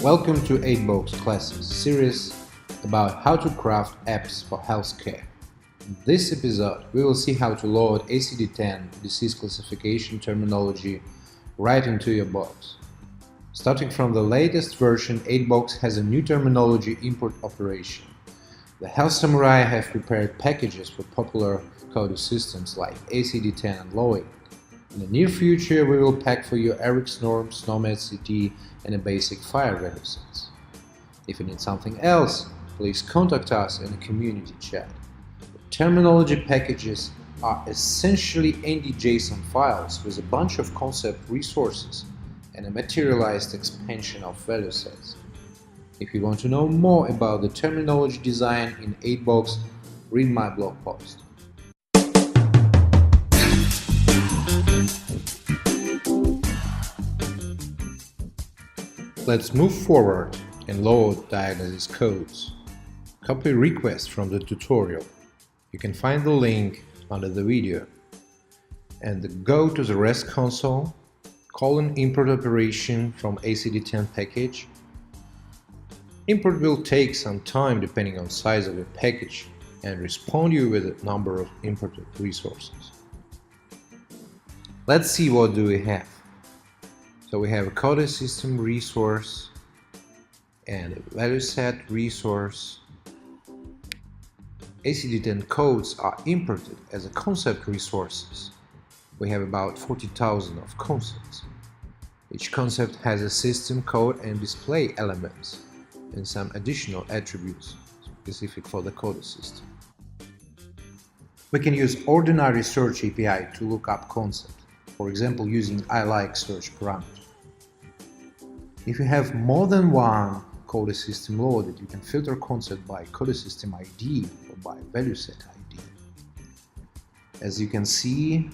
Welcome to Aidbox classes series about how to craft apps for healthcare. In this episode, we will see how to load ICD-10 disease classification terminology right into your box. Starting from the latest version, Aidbox has a new terminology import operation. The Health Samurai have prepared packages for popular coding systems like ICD-10 and LOIC. In the near future, we will pack for you Eric's norms, SNOMED CT, and a basic fire value sets. If you need something else, please contact us in the community chat. The terminology packages are essentially ND-JSON files with a bunch of concept resources and a materialized expansion of value sets. If you want to know more about the terminology design in Aidbox, read my blog post. Let's move forward and load diagnosis codes. Copy request from the tutorial. You can find the link under the video. And go to the REST console, call an import operation from ICD-10 package. Import will take some time depending on size of your package and respond you with a number of imported resources. Let's see what do we have. So we have a coded system resource and a value set resource. ICD-10 codes are imported as a concept resources. We have about 40,000 of concepts. Each concept has a system code and display elements and some additional attributes specific for the coded system. We can use ordinary search API to look up concepts, for example using I like search parameter. If you have more than one coded system loaded, you can filter concept by coded system ID or by value set ID. As you can see,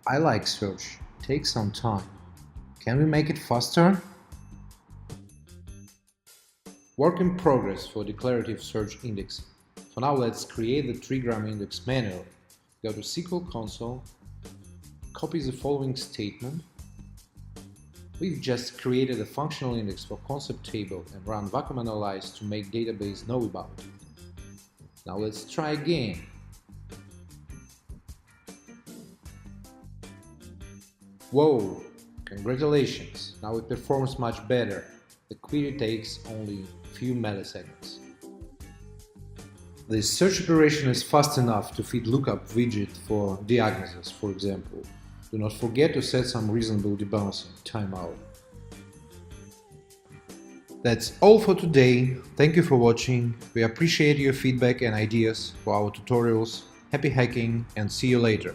I like search takes some time. Can we make it faster? Work in progress for declarative search indexing. For now, let's create the trigram index manually. Go to SQL console, copy the following statement. We've just created a functional index for concept table and run vacuum analyze to make database know about it. Now let's try again. Whoa! Congratulations! Now it performs much better. The query takes only a few milliseconds. This search operation is fast enough to feed lookup widget for diagnosis, for example. Do not forget to set some reasonable debouncing timeout. That's all for today. Thank you for watching. We appreciate your feedback and ideas for our tutorials. Happy hacking and see you later.